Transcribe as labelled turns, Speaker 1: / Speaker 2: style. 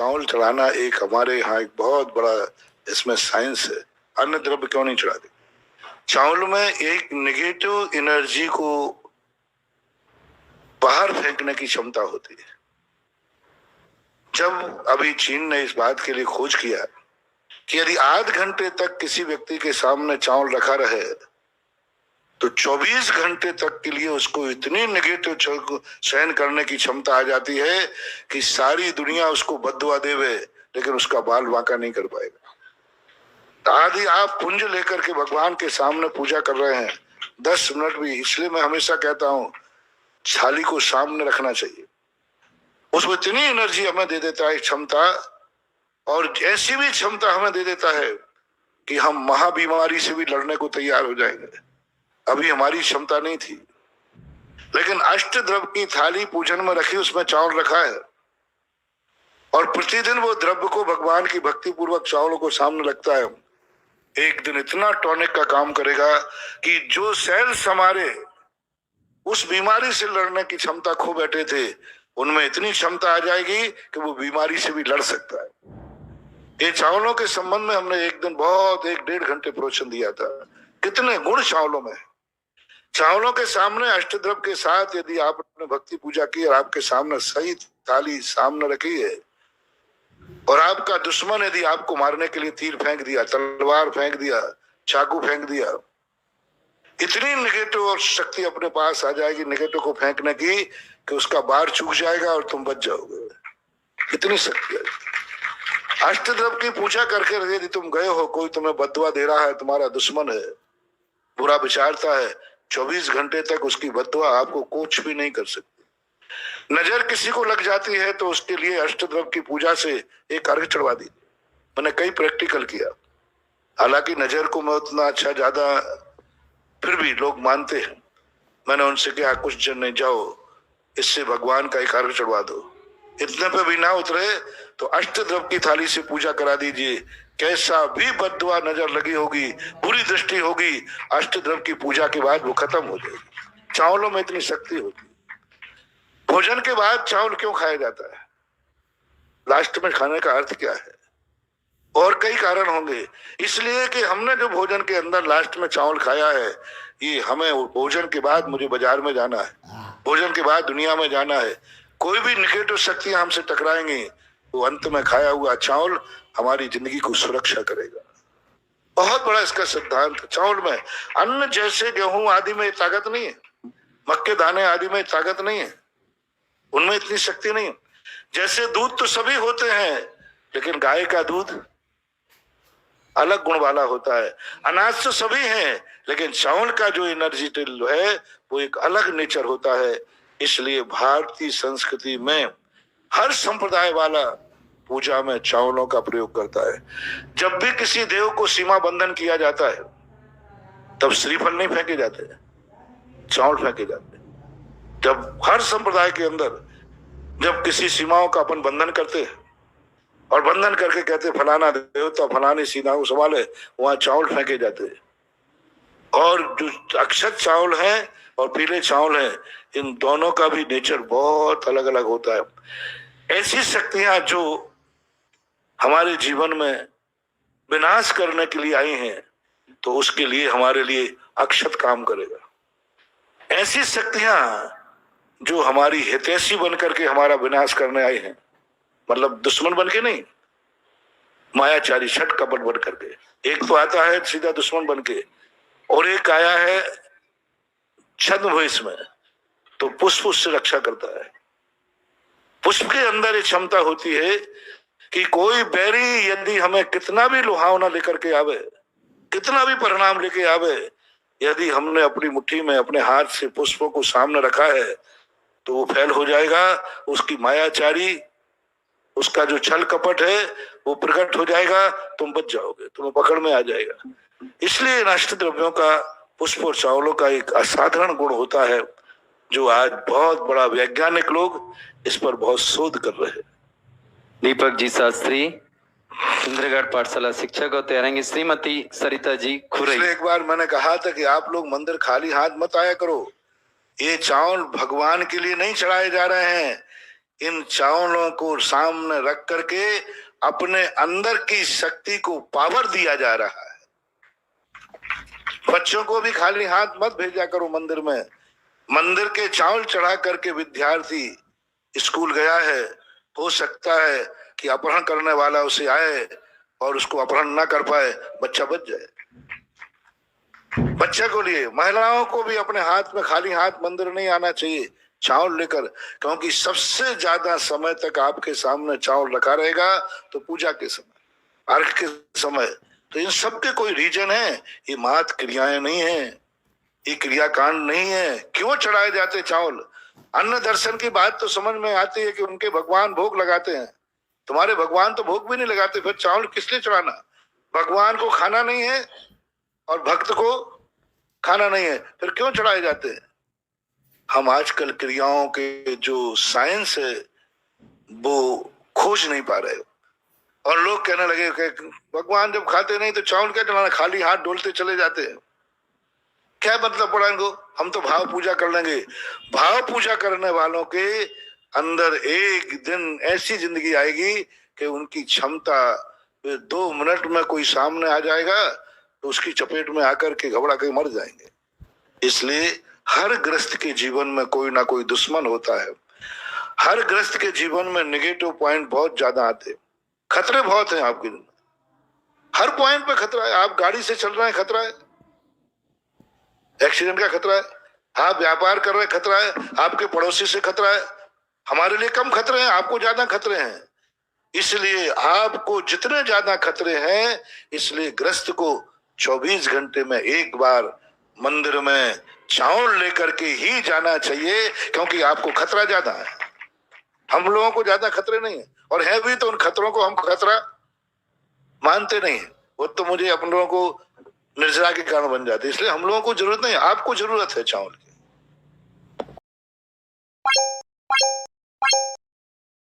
Speaker 1: चावल चढ़ाना एक हमारे यहाँ एक बहुत बड़ा इसमें साइंस है। अन्य द्रव्य क्यों नहीं चढ़ाते? चावल में एक नेगेटिव एनर्जी को बाहर फेंकने की क्षमता होती है। जब अभी चीन ने इस बात के लिए खोज किया कि यदि आध घंटे तक किसी व्यक्ति के सामने चावल रखा रहे तो 24 घंटे तक के लिए उसको इतनी नेगेटिव सहन करने की क्षमता आ जाती है कि सारी दुनिया उसको बद्दुआ देवे लेकिन उसका बाल बांका नहीं कर पाएगा। आदि आप पुंज लेकर के भगवान के सामने पूजा कर रहे हैं 10 मिनट भी, इसलिए मैं हमेशा कहता हूं थाली को सामने रखना चाहिए। उसमें इतनी एनर्जी हमें दे देता है क्षमता, और ऐसी भी क्षमता हमें दे देता है कि हम महाबीमारी से भी लड़ने को तैयार हो जाएंगे। अभी हमारी क्षमता नहीं थी, लेकिन अष्ट द्रव्य की थाली पूजन में रखी, उसमें चावल रखा है और प्रतिदिन वो द्रव्य को भगवान की भक्ति पूर्वक चावलों को सामने रखता है। एक दिन इतना टॉनिक का काम करेगा कि जो सेल्स हमारे उस बीमारी से लड़ने की क्षमता खो बैठे थे उनमें इतनी क्षमता आ जाएगी कि वो बीमारी से भी लड़ सकता है। ये चावलों के संबंध में हमने एक दिन बहुत 1-1.5 घंटे प्रवचन दिया था। कितने गुण चावलों में। चावलों के सामने अष्टद्रव्य के साथ यदि आपने भक्ति पूजा की और आपके सामने सही थाली सामने रखी है और आपका दुश्मन यदि आपको मारने के लिए तीर फेंक दिया, तलवार फेंक दिया, चाकू फेंक दिया, इतनी नेगेटिव और शक्ति अपने पास आ जाएगी नेगेटिव को फेंकने की कि उसका बार चूक जाएगा और तुम बच जाओगे। इतनी शक्ति है। अष्टद्रव्य की पूजा करके यदि तुम गए हो, कोई तुम्हें बद्दुआ दे रहा है, तुम्हारा दुश्मन है, बुरा विचारता है, 24 घंटे तक उसकी बद्दुआ आपको कुछ भी नहीं कर सकती। नजर किसी को लग जाती है तो उसके लिए अष्टद्रव्य की पूजा से एक अर्घ चढ़वा दी। मैंने कई प्रैक्टिकल किया, हालांकि नजर को मैं उतना अच्छा ज्यादा, फिर भी लोग मानते हैं। मैंने उनसे कहा कुछ जन नहीं, जाओ इससे भगवान का एक अर्घ चढ़वा दो। इतने पे भी ना उतरे तो अष्टद्रव्य की थाली से पूजा करा दीजिए। कैसा भी बद्दुआ नजर लगी होगी, बुरी दृष्टि होगी, अष्टद्रव्य की पूजा के बाद वो खत्म हो जाएगी। चावलों में इतनी शक्ति होती है। भोजन के बाद चावल क्यों खाया जाता है? लास्ट में खाने का अर्थ क्या है? और कई कारण होंगे। इसलिए कि हमने जो भोजन के अंदर लास्ट में चावल खाया है, ये हमें भोजन के बाद मुझे बाजार में जाना है, भोजन के बाद दुनिया में जाना है। कोई भी निगेटिव शक्तियां हमसे टकराएंगी, वो अंत में खाया हुआ चावल हमारी जिंदगी को सुरक्षा करेगा। बहुत बड़ा इसका सिद्धांत। चावल में अन्न जैसे गेहूं आदि में ताकत नहीं है, मक्के दाने आदि में ताकत नहीं है, उनमें इतनी शक्ति नहीं है। जैसे दूध तो सभी होते हैं, लेकिन गाय का दूध अलग गुण वाला होता है। अनाज तो सभी हैं, लेकिन चावल का जो एनर्जी है वो एक अलग नेचर होता है। इसलिए भारतीय संस्कृति में हर संप्रदाय वाला पूजा में चावलों का प्रयोग करता है। जब भी किसी देव को सीमा बंधन किया जाता है तब श्रीफल नहीं फेंके जाते, चावल फेंके जाते। जब हर संप्रदाय के अंदर जब किसी सीमाओं का अपन बंधन करते हैं और बंधन करके कहते फलाना देवता फलानी सीमा को संभाले, वहां चावल फेंके जाते हैं। और जो अक्षत चावल है और पीले चावल है, इन दोनों का भी नेचर बहुत अलग अलग होता है। ऐसी शक्तियां जो हमारे जीवन में विनाश करने के लिए आई हैं, तो उसके लिए हमारे लिए अक्षत काम करेगा। ऐसी शक्तियां जो हमारी हितैषी बनकर के हमारा विनाश करने आई हैं, मतलब दुश्मन बन के नहीं, मायाचारी छठ कपट बन करके। एक तो आता है सीधा दुश्मन बन के, और एक आया है छद्म में, तो पुष्प उससे रक्षा करता है। पुष्प के अंदर एक क्षमता होती है कि कोई बैरी यदि हमें कितना भी लुहावना लेकर के आवे, कितना भी परिणाम लेके आवे, यदि हमने अपनी मुट्ठी में अपने हाथ से पुष्पों को सामने रखा है तो वो फैल हो जाएगा। उसकी मायाचारी, उसका जो छल कपट है वो प्रकट हो जाएगा, तुम बच जाओगे, तुम्हें पकड़ में आ जाएगा। इसलिए इन अष्ट द्रव्यों का, पुष्प और चावलों का एक असाधारण गुण होता है, जो आज बहुत बड़ा वैज्ञानिक लोग इस पर बहुत शोध कर रहे हैं।
Speaker 2: दीपक जी शास्त्री, इंद्रगढ़ पाठशाला शिक्षक, और तैयारेंगे श्रीमती सरिता जी खुरई।
Speaker 1: एक बार मैंने कहा था कि आप लोग मंदिर खाली हाथ मत आया करो। ये चावल भगवान के लिए नहीं चढ़ाए जा रहे हैं, इन चावलों को सामने रख करके अपने अंदर की शक्ति को पावर दिया जा रहा है। बच्चों को भी खाली हाथ मत भेजा करो मंदिर में। मंदिर के चावल चढ़ा करके विद्यार्थी स्कूल गया है, हो सकता है कि अपहरण करने वाला उसे आए और उसको अपहरण ना कर पाए, बच्चा बच जाए। बच्चे को लिए महिलाओं को भी अपने हाथ में खाली हाथ मंदिर नहीं आना चाहिए चावल लेकर, क्योंकि सबसे ज्यादा समय तक आपके सामने चावल रखा रहेगा तो पूजा के समय, अर्घ के समय। तो इन सब के कोई रीजन है, ये मात क्रियाएं नहीं है, ये क्रियाकांड नहीं है। क्यों चढ़ाए जाते चावल? अन्न दर्शन की बात तो समझ में आती है कि उनके भगवान भोग लगाते हैं, तुम्हारे भगवान तो भोग भी नहीं लगाते, फिर चावल किस लिए चढ़ाना? भगवान को खाना नहीं है और भक्त को खाना नहीं है, फिर क्यों चढ़ाए जाते हैं? हम आजकल क्रियाओं के जो साइंस है वो खोज नहीं पा रहे हो, और लोग कहने लगे कि भगवान जब खाते नहीं तो चावल क्या चढ़ाना, खाली हाथ डोलते चले जाते हैं। क्या मतलब पड़ा इनको? हम तो भाव पूजा कर लेंगे। भाव पूजा करने वालों के अंदर एक दिन ऐसी जिंदगी आएगी कि उनकी क्षमता 2 मिनट में कोई सामने आ जाएगा तो उसकी चपेट में आकर के घबरा के मर जाएंगे। इसलिए हर ग्रस्त के जीवन में कोई ना कोई दुश्मन होता है। हर ग्रस्त के जीवन में नेगेटिव पॉइंट बहुत ज्यादा आते हैं, खतरे बहुत हैं आपके। हर पॉइंट पे खतरा है। आप गाड़ी से चल रहे हैं, खतरा है, एक्सीडेंट का खतरा है। आप व्यापार कर रहे हैं, खतरा है। आपके पड़ोसी से खतरा है। हमारे लिए कम खतरे हैं, आपको ज्यादा खतरे हैं। इसलिए आपको जितने ज्यादा खतरे हैं, इसलिए ग्रस्त को 24 घंटे में एक बार मंदिर में चावल लेकर के ही जाना चाहिए, क्योंकि आपको खतरा ज्यादा है। हम लोगों को ज्यादा खतरे नहीं है, और है भी तो उन खतरों को हम खतरा मानते नहीं है। वो तो मुझे अपन लोगों को निर्जरा के कारण बन जाते, इसलिए हम लोगों को जरूरत नहीं, आपको जरूरत है चावल की।